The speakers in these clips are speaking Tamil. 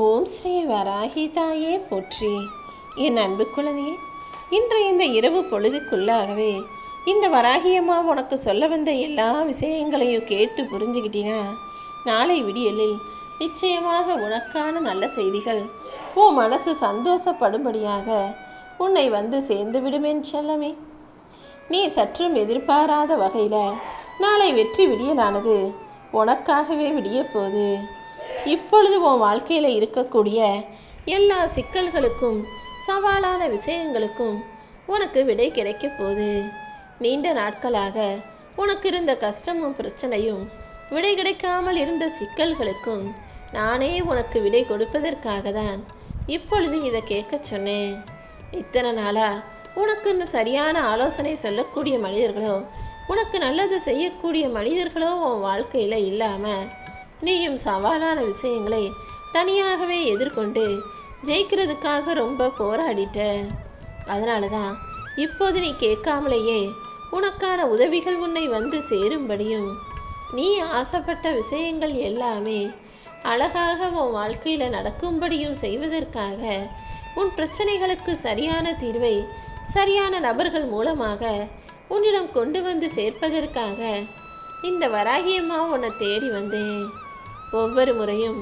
ஓம் ஸ்ரீ வராகி தாயே போற்றி. என் அன்பு குழந்தையே, இன்று இந்த இரவு பொழுதுக்குள்ளாகவே இந்த வராகியம்மா உனக்கு சொல்ல வந்த எல்லா விஷயங்களையும் கேட்டு புரிஞ்சுக்கிட்டினா நாளை விடியலில் நிச்சயமாக உனக்கான நல்ல செய்திகள் உன் மனசு சந்தோஷப்படும்படியாக உன்னை வந்து சேர்ந்து விடுமேன் செல்லமே. நீ சற்றும் எதிர்பாராத வகையில் நாளை வெற்றி விடியலானது உனக்காகவே விடிய போகுது. இப்பொழுது உன் வாழ்க்கையில் இருக்கக்கூடிய எல்லா சிக்கல்களுக்கும் சவாலான விஷயங்களுக்கும் உனக்கு விடை கிடைக்க போகுது. நீண்ட நாட்களாக உனக்கு இருந்த கஷ்டமும் பிரச்சனையும் விடை கிடைக்காமல் இருந்த சிக்கல்களுக்கும் நானே உனக்கு விடை கொடுப்பதற்காக தான் இப்பொழுது இதை கேட்க சொன்னேன். இத்தனை நாளா உனக்குன்னு சரியான ஆலோசனை சொல்லக்கூடிய மனிதர்களோ உனக்கு நல்லது செய்யக்கூடிய மனிதர்களோ உன் வாழ்க்கையில் இல்லாமல் நீயும் சவாலான விஷயங்களை தனியாகவே எதிர்கொண்டு ஜெயிக்கிறதுக்காக ரொம்ப போராடிட்ட. அதனால தான் இப்போது நீ கேட்காமலேயே உனக்கான உதவிகள் உன்னை வந்து சேரும்படியும் நீ ஆசைப்பட்ட விஷயங்கள் எல்லாமே அழகாக உன் வாழ்க்கையில் நடக்கும்படியும் செய்வதற்காக உன் பிரச்சனைகளுக்கு சரியான தீர்வை சரியான நபர்கள் மூலமாக உன்னிடம் கொண்டு வந்து சேர்ப்பதற்காக இந்த வராகியம்மா உன்னை தேடி வந்தேன். ஒவ்வொரு முறையும்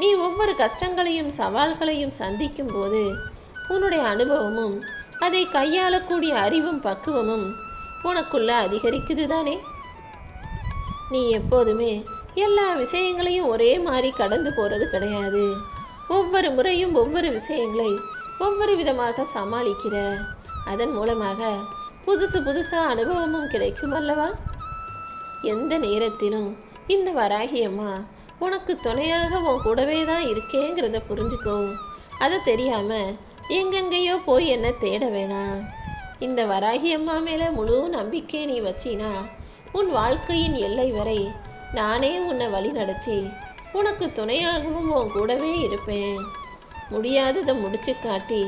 நீ ஒவ்வொரு கஷ்டங்களையும் சவால்களையும் சந்திக்கும் போது உன்னுடைய அனுபவமும் அதை கையாளக்கூடிய அறிவும் பக்குவமும் உனக்குள்ள அதிகரிக்குது தானே. நீ எப்போதுமே எல்லா விஷயங்களையும் ஒரே மாதிரி கடந்து போகிறது கிடையாது. ஒவ்வொரு முறையும் ஒவ்வொரு விஷயங்களை ஒவ்வொரு விதமாக சமாளிக்கிற. அதன் மூலமாக புதுசாக அனுபவமும் கிடைக்கும் அல்லவா. எந்த நேரத்திலும் இந்த வராகியம்மா உனக்கு துணையாக உன் கூடவே தான் இருக்கேங்கிறத புரிஞ்சுக்கோ. அதை தெரியாமல் எங்கெங்கேயோ போய் என்ன தேட வேணாம். இந்த வராகியம்மா மேலே முழு நம்பிக்கை நீ வச்சினா உன் வாழ்க்கையின் எல்லை வரை நானே உன்னை வழி நடத்தி உனக்கு துணையாகவும் உன் கூடவே இருப்பேன். முடியாததை முடிச்சு காட்டி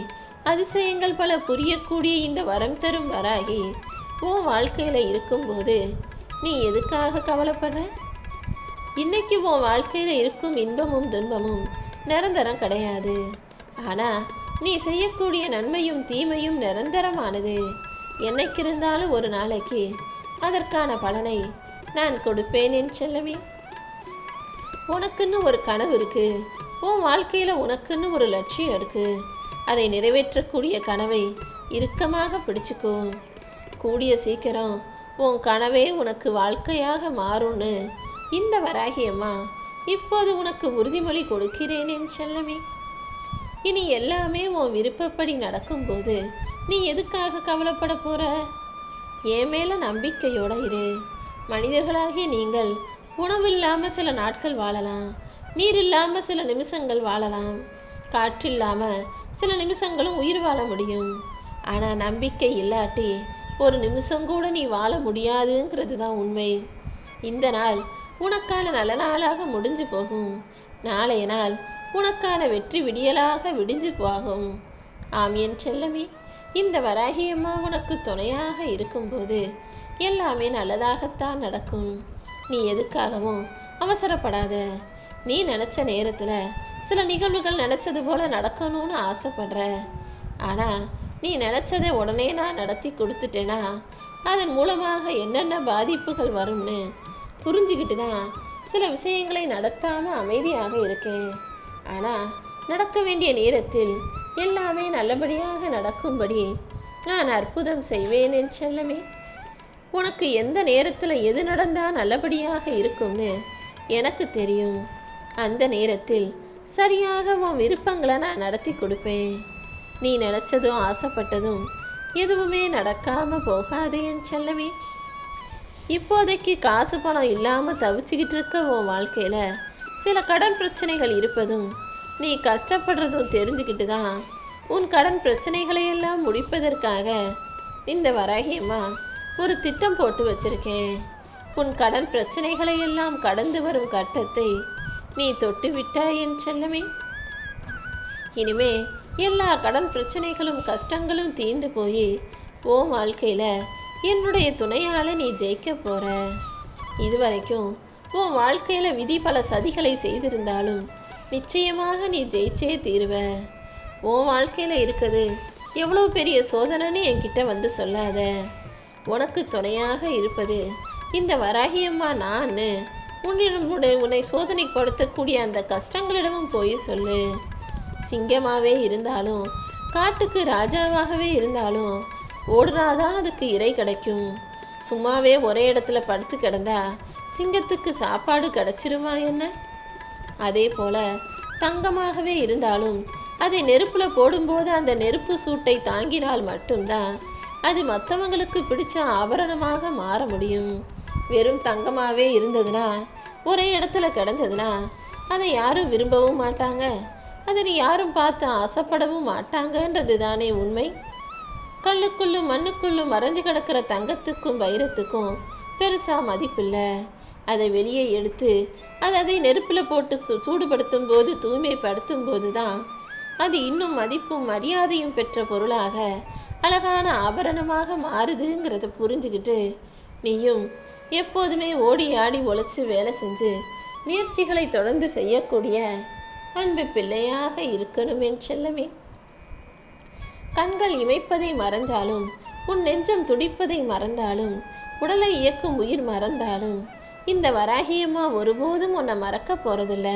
அதிசயங்கள் பல புரியக்கூடிய இந்த வரம் தரும் வராகி உன் வாழ்க்கையில் இருக்கும்போது நீ எதுக்காக கவலைப்படுற? இன்னைக்கு உன் வாழ்க்கையில் இருக்கும் இன்பமும் துன்பமும் நிரந்தரம் கிடையாது. ஆனால் நீ செய்யக்கூடிய நன்மையும் தீமையும் நிரந்தரமானது. என்னைக்கு இருந்தாலும் ஒரு நாளைக்கு அதற்கான பலனை நான் கொடுப்பேன் என் செல்லமே. உனக்குன்னு ஒரு கனவு இருக்கு. உன் வாழ்க்கையில் உனக்குன்னு ஒரு லட்சியம் இருக்கு. அதை நிறைவேற்றக்கூடிய கனவை இறுக்கமாக பிடிச்சுக்கோ. கூடிய சீக்கிரம் உன் கனவே உனக்கு வாழ்க்கையாக மாறும்னு இந்த வராகியம்மா இப்போது உனக்கு உறுதிமொழி கொடுக்கிறேன் என் செல்லமே. இனி எல்லாமே உன் விருப்பப்படி நடக்கும்போது நீ எதுக்காக கவலைப்பட போற? என் மேல நம்பிக்கையோட இரு. மனிதர்களாகிய நீங்கள் உணவு இல்லாமல் சில நாட்கள் வாழலாம், நீர் இல்லாமல் சில நிமிஷங்கள் வாழலாம், காற்றில்லாமல் சில நிமிஷங்களும் உயிர் வாழ முடியும். ஆனால் நம்பிக்கை இல்லாட்டி ஒரு நிமிஷம் கூட நீ வாழ முடியாதுங்கிறது தான் உண்மை. இந்த நாள் உனக்கான நல்ல நாளாக முடிஞ்சு போகும். நாளைய நாள் உனக்கான வெற்றி விடியலாக விடிஞ்சு போகும். ஆம் என் செல்லமே, இந்த வராகியம்மா உனக்கு துணையாக இருக்கும்போது எல்லாமே நல்லதாகத்தான் நடக்கும். நீ எதுக்காகவும் அவசரப்படாத. நீ நினச்ச நேரத்தில் சில நிகழ்வுகள் நினச்சது போல நடக்கணும்னு ஆசைப்படுற. ஆனால் நீ நினச்சதை உடனே நான் நடத்தி கொடுத்துட்டேனா அதன் மூலமாக என்னென்ன பாதிப்புகள் வரும்னு புரிஞ்சுக்கிட்டு தான் சில விஷயங்களை நடத்தாமல் அமைதியாக இருக்கேன். ஆனால் நடக்க வேண்டிய நேரத்தில் எல்லாமே நல்லபடியாக நடக்கும்படி நான் அற்புதம் செய்வேன் என் செல்லமே. உனக்கு எந்த நேரத்தில் எது நடந்தால் நல்லபடியாக இருக்கும்னு எனக்கு தெரியும். அந்த நேரத்தில் சரியாக உன் விருப்பங்களை நான் நடத்தி கொடுப்பேன். நீ நினச்சதும் ஆசைப்பட்டதும் எதுவுமே நடக்காமல் போகாதே என் செல்லமே. இப்போதைக்கு காசு பணம் இல்லாமல் தவிச்சுக்கிட்டு இருக்க உன் வாழ்க்கையில் சில கடன் பிரச்சனைகள் இருப்பதும் நீ கஷ்டப்படுறதும் தெரிஞ்சுக்கிட்டு தான் உன் கடன் பிரச்சனைகளையெல்லாம் முடிப்பதற்காக இந்த வராகியம்மா ஒரு திட்டம் போட்டு வச்சிருக்கேன். உன் கடன் பிரச்சனைகளையெல்லாம் கடந்து வரும் கட்டத்தை நீ தொட்டு விட்டாய் என் செல்லமே. இனிமே எல்லா கடன் பிரச்சனைகளும் கஷ்டங்களும் தீர்ந்து போய் உன் வாழ்க்கையில் என்னுடைய துணையால் நீ ஜெயிக்க போற. இதுவரைக்கும் உன் வாழ்க்கையில் விதி பல சதிகளை செய்திருந்தாலும் நிச்சயமாக நீ ஜெயிச்சே தீருவ. உன் வாழ்க்கையில இருக்குது எவ்வளவு பெரிய சோதனைன்னு என்கிட்ட வந்து சொல்லாத. உனக்கு துணையாக இருப்பது இந்த வராகியம்மா நான். உன்னை சோதனை கொடுத்தக்கூடிய அந்த கஷ்டங்களிடமும் போய் சொல்லு. சிங்கமாவே இருந்தாலும் காட்டுக்கு ராஜாவாகவே இருந்தாலும் ஓடுனாதான் அதுக்கு இறை கிடைக்கும். சும்மாவே ஒரே இடத்துல படுத்து கிடந்தா சிங்கத்துக்கு சாப்பாடு கிடைச்சிருமா என்ன? அதே போல தங்கமாகவே இருந்தாலும் அதை நெருப்புல போடும்போது அந்த நெருப்பு சூட்டை தாங்கினால் மட்டும்தான் அது மற்றவங்களுக்கு பிடிச்ச ஆபரணமாக மாற முடியும். வெறும் தங்கமாவே இருந்ததுன்னா ஒரே இடத்துல கிடந்ததுன்னா அதை யாரும் விரும்பவும் மாட்டாங்க, அதை யாரும் பார்த்து ஆசைப்படவும் மாட்டாங்கன்றது தானே உண்மை. கல்லுக்குள்ளும் மண்ணுக்குள்ளும் மறைஞ்சு கிடக்கிற தங்கத்துக்கும் வைரத்துக்கும் பெருசா மதிப்பில்லை. அதை வெளியே எடுத்து அதை நெருப்பில் போட்டு சூடுபடுத்தும் போது தூய்மைப்படுத்தும் போது தான் அது இன்னும் மதிப்பும் மரியாதையும் பெற்ற பொருளாக அழகான ஆபரணமாக மாறுதுங்கிறத புரிஞ்சுக்கிட்டு நீயும் எப்போதுமே ஓடி ஆடி உழைச்சி வேலை செஞ்சு முயற்சிகளை தொடர்ந்து செய்யக்கூடிய அன்பு பிள்ளையாக இருக்கணும் என் செல்லமே. கண்கள் இமைப்பதை மறந்தாலும், உன் நெஞ்சம் துடிப்பதை மறந்தாலும், உடலை இயக்கும் உயிர் மறந்தாலும் இந்த வராகியம்மா ஒருபோதும் உன்னை மறக்க போறதில்ல.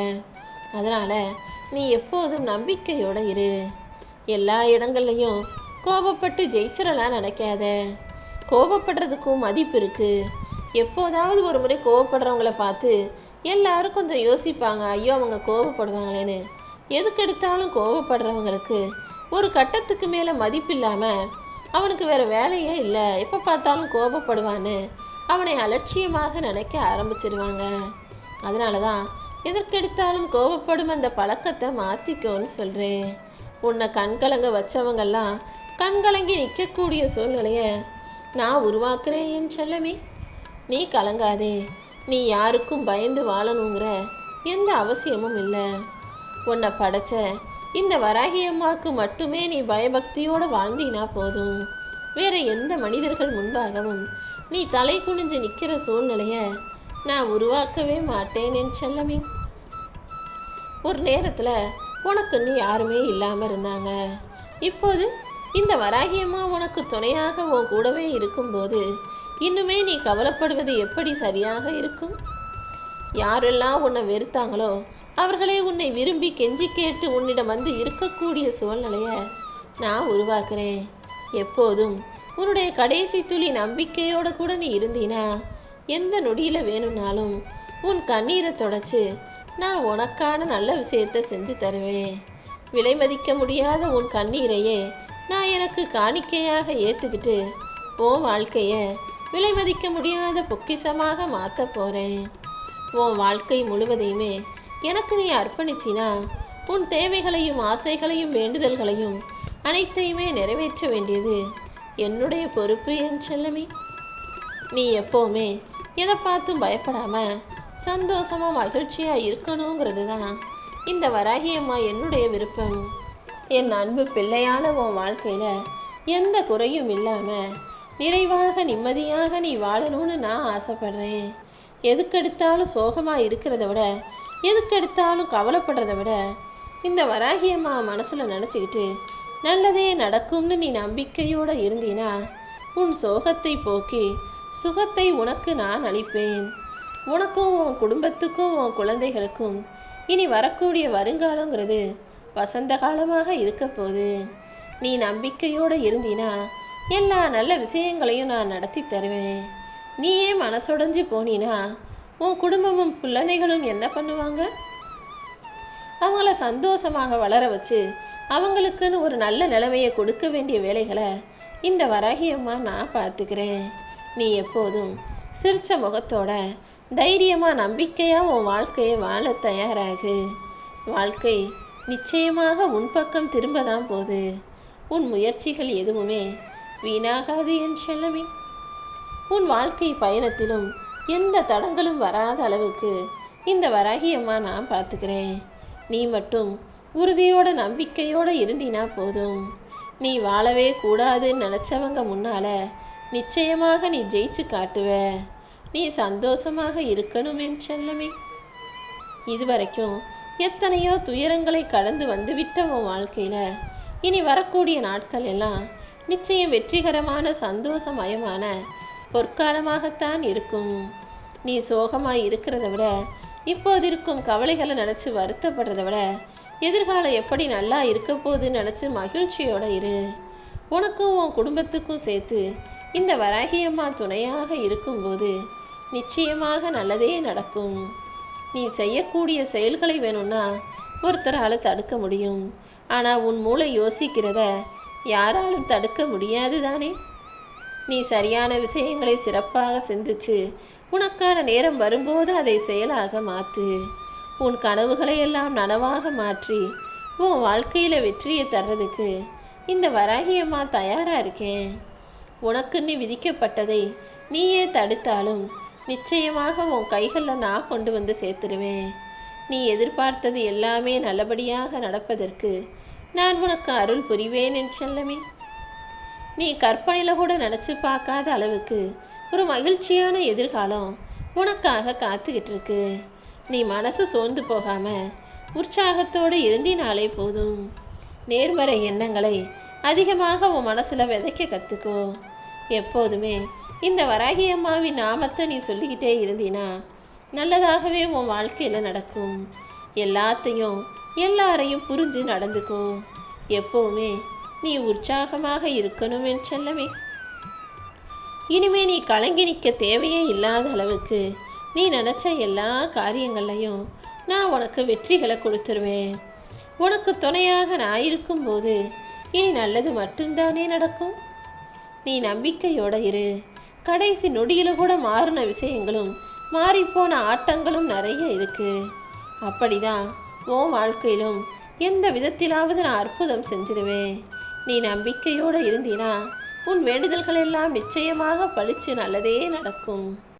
அதனால நீ எப்போதும் நம்பிக்கையோட இரு. எல்லா இடங்கள்லையும் கோபப்பட்டு ஜெயிச்சிடலாம் நினைக்காத. கோபப்படுறதுக்கும் மதிப்பு இருக்கு. எப்போதாவது ஒரு முறை கோபப்படுறவங்கள பார்த்து எல்லாரும் கொஞ்சம் யோசிப்பாங்க, ஐயோ அவங்க கோபப்படுவாங்களேன்னு. எதுக்கெடுத்தாலும் கோபப்படுறவங்களுக்கு ஒரு கட்டத்துக்கு மேலே மதிப்பு இல்லாமல் அவனுக்கு வேற வேலையே இல்லை, எப்போ பார்த்தாலும் கோபப்படுவான்னு அவனை அலட்சியமாக நினைக்க ஆரம்பிச்சிருவாங்க. அதனால தான் எதற்கெடுத்தாலும் கோபப்படும் அந்த பழக்கத்தை மாற்றிக்கோன்னு சொல்கிறேன். உன்னை கண்கலங்க வச்சவங்கெல்லாம் கண்கலங்கி நிற்கக்கூடிய சூழ்நிலையை நான் உருவாக்குறேன் என் செல்லமே. நீ கலங்காதே. நீ யாருக்கும் பயந்து வாழணுங்கிற எந்த அவசியமும் இல்லை. உன்னை படைச்ச இந்த வராகியம்மாவுக்கு மட்டுமே நீ பயபக்தியோடு வாழ்ந்தினா போதும். வேற எந்த மனிதர்கள் முன்பாகவும் நீ தலை குனிஞ்சு நிற்கிற சூழ்நிலைய நான் உருவாக்கவே மாட்டேன் என் செல்லமே. ஒரு நேரத்தில் உனக்குன்னு யாருமே இல்லாமல் இருந்தாங்க. இப்போது இந்த வராகியம்மா உனக்கு துணையாக உன் கூடவே இருக்கும்போது இன்னுமே நீ கவலைப்படுவது எப்படி சரியாக இருக்கும்? யாரெல்லாம் உன்னை வெறுத்தாங்களோ அவர்களே உன்னை விரும்பி கெஞ்சி கேட்டு உன்னிடம் வந்து இருக்கக்கூடிய சூழ்நிலையை நான் உருவாக்குறேன். எப்போதும் உன்னுடைய கடைசி துளி நம்பிக்கையோடு கூட நீ இருந்தீனா எந்த நொடியில் வேணும்னாலும் உன் கண்ணீரை தொடச்சு நான் உனக்கான நல்ல விஷயத்தை செஞ்சு தருவேன். விலை மதிக்க முடியாத உன் கண்ணீரையே நான் எனக்கு காணிக்கையாக ஏற்றுக்கிட்டு உன் வாழ்க்கையை விலை மதிக்க முடியாத பொக்கிஷமாக மாற்ற போகிறேன். உன் வாழ்க்கை முழுவதையுமே எனக்கு நீ அர்ப்பணிச்சினா உன் தேவைகளையும் ஆசைகளையும் வேண்டுதல்களையும் அனைத்தையுமே நிறைவேற்ற வேண்டியது என்னுடைய பொறுப்பு என் செல்லமே. நீ எப்போவுமே எதை பார்த்தும் பயப்படாம சந்தோஷமா மகிழ்ச்சியா இருக்கணுங்கிறது தான் இந்த வராகியம்மா என்னுடைய விருப்பம். என் அன்பு பிள்ளையான உன் வாழ்க்கையில எந்த குறையும் இல்லாம நிறைவாக நிம்மதியாக நீ வாழணும்னு நான் ஆசைப்படுறேன். எதுக்கெடுத்தாலும் சோகமா இருக்கிறத விட, எதுக்கெடுத்தாலும் கவலைப்படுறத விட இந்த வராகியம்மா மனசுல நினச்சிக்கிட்டு நல்லதே நடக்கும்னு நீ நம்பிக்கையோட இருந்தீனா உன் சோகத்தை போக்கி சுகத்தை உனக்கு நான் அளிப்பேன். உனக்கும் உன் குடும்பத்துக்கும் உன் குழந்தைகளுக்கும் இனி வரக்கூடிய வருங்காலங்கிறது வசந்த காலமாக இருக்க போகுது. நீ நம்பிக்கையோடு இருந்தீனா எல்லா நல்ல விஷயங்களையும் நான் நடத்தி தருவேன். நீயே மனசுடைஞ்சு போனீனா உன் குடும்பமும் குழந்தைகளும் என்ன பண்ணுவாங்க? அவங்கள சந்தோஷமாக வளர வச்சு அவங்களுக்குன்னு ஒரு நல்ல நிலைமையை கொடுக்க வேண்டிய வேலைகளை இந்த வராகியம்மா நான் பார்த்துக்கிறேன். நீ எப்போதும் சிரிச்ச முகத்தோட தைரியமா நம்பிக்கையா உன் வாழ்க்கையை வாழ தயாராகு. வாழ்க்கை நிச்சயமாக உன் பக்கம் திரும்பதான் போகுது. உன் முயற்சிகள் எதுவுமே வீணாகாது என் செல்லமே. உன் வாழ்க்கை பயணத்திலும் எந்த தடங்களும் வராத அளவுக்கு இந்த வராகியம்மா நான் பார்த்துக்கிறேன். நீ மட்டும் உறுதியோட நம்பிக்கையோட இருந்தினா போதும். நீ வாழவே கூடாதுன்னு நினைச்சவங்க முன்னால நிச்சயமாக நீ ஜெயிச்சு காட்டுவ. நீ சந்தோஷமாக இருக்கணும் என் செல்லமே. இதுவரைக்கும் எத்தனையோ துயரங்களை கடந்து வந்துவிட்ட உன் வாழ்க்கையில இனி வரக்கூடிய நாட்கள் எல்லாம் நிச்சயம் வெற்றிகரமான சந்தோஷமயமான பொற்காலமாகத்தான் இருக்கும். நீ சோகமாய் இருக்கிறத விட இப்போது இருக்கும் கவலைகளை நினச்சி வருத்தப்படுறத விட எதிர்காலம் எப்படி நல்லா இருக்க போகுதுன்னு நினச்சி மகிழ்ச்சியோட இரு. உனக்கும் உன் குடும்பத்துக்கும் சேர்த்து இந்த வராகியம்மா துணையாக இருக்கும்போது நிச்சயமாக நல்லதே நடக்கும். நீ செய்யக்கூடிய செயல்களை வேணும்னா ஒருத்தரால் தடுக்க முடியும். ஆனால் உன் மூளை யோசிக்கிறத யாராலும் தடுக்க முடியாது தானே. நீ சரியான விஷயங்களை சிறப்பாக சிந்திச்சு உனக்கான நேரம் வரும்போது அதை செயலாக மாற்று. உன் கனவுகளை எல்லாம் நனவாக மாற்றி உன் வாழ்க்கையில் வெற்றியை தர்றதுக்கு இந்த வராகியம்மா தயாராக இருக்கேன். உனக்குன்னு விதிக்கப்பட்டதை நீயே தடுத்தாலும் நிச்சயமாக உன் கைகளில் நான் கொண்டு வந்து சேர்த்துருவேன். நீ எதிர்பார்த்தது எல்லாமே நல்லபடியாக நடப்பதற்கு நான் உனக்கு அருள் புரிவேன் என் செல்லமே. நீ கற்பனையில் கூட நினச்சி பார்க்காத அளவுக்கு ஒரு மகிழ்ச்சியான எதிர்காலம் உனக்காக காத்துக்கிட்டு இருக்கு. நீ மனசு சோர்ந்து போகாம உற்சாகத்தோடு இருந்தினாலே போதும். நேர்மறை எண்ணங்களை அதிகமாக உன் மனசுல விதைக்க கத்துக்கோ. எப்போதுமே இந்த வராகியம்மாவின் நாமத்தை நீ சொல்லிக்கிட்டே இருந்தீனா நல்லதாகவே உன் வாழ்க்கையில நடக்கும். எல்லாத்தையும் எல்லாரையும் புரிஞ்சு நடந்துக்கோ. எப்பவுமே நீ உற்சாகமாக இருக்கணும் என் செல்லமே. இனிமே நீ கலங்கி நிற்க தேவையே இல்லாத அளவுக்கு நீ நினச்ச எல்லா காரியங்கள்லையும் நான் உனக்கு வெற்றிகளை கொடுத்துருவேன். உனக்கு துணையாக நான் இருக்கும்போது இனி நல்லது மட்டும்தானே நடக்கும். நீ நம்பிக்கையோட இரு. கடைசி நொடியில் கூட மாறின விஷயங்களும் மாறிப்போன ஆட்டங்களும் நிறைய இருக்கு. அப்படிதான் உன் வாழ்க்கையிலும் எந்த விதத்திலாவது நான் அற்புதம் செஞ்சிருவேன். நீ நம்பிக்கையோடு இருந்தினா உன் வேண்டுதல்கள் எல்லாம் நிச்சயமாக பளிச்சு நல்லதே நடக்கும்.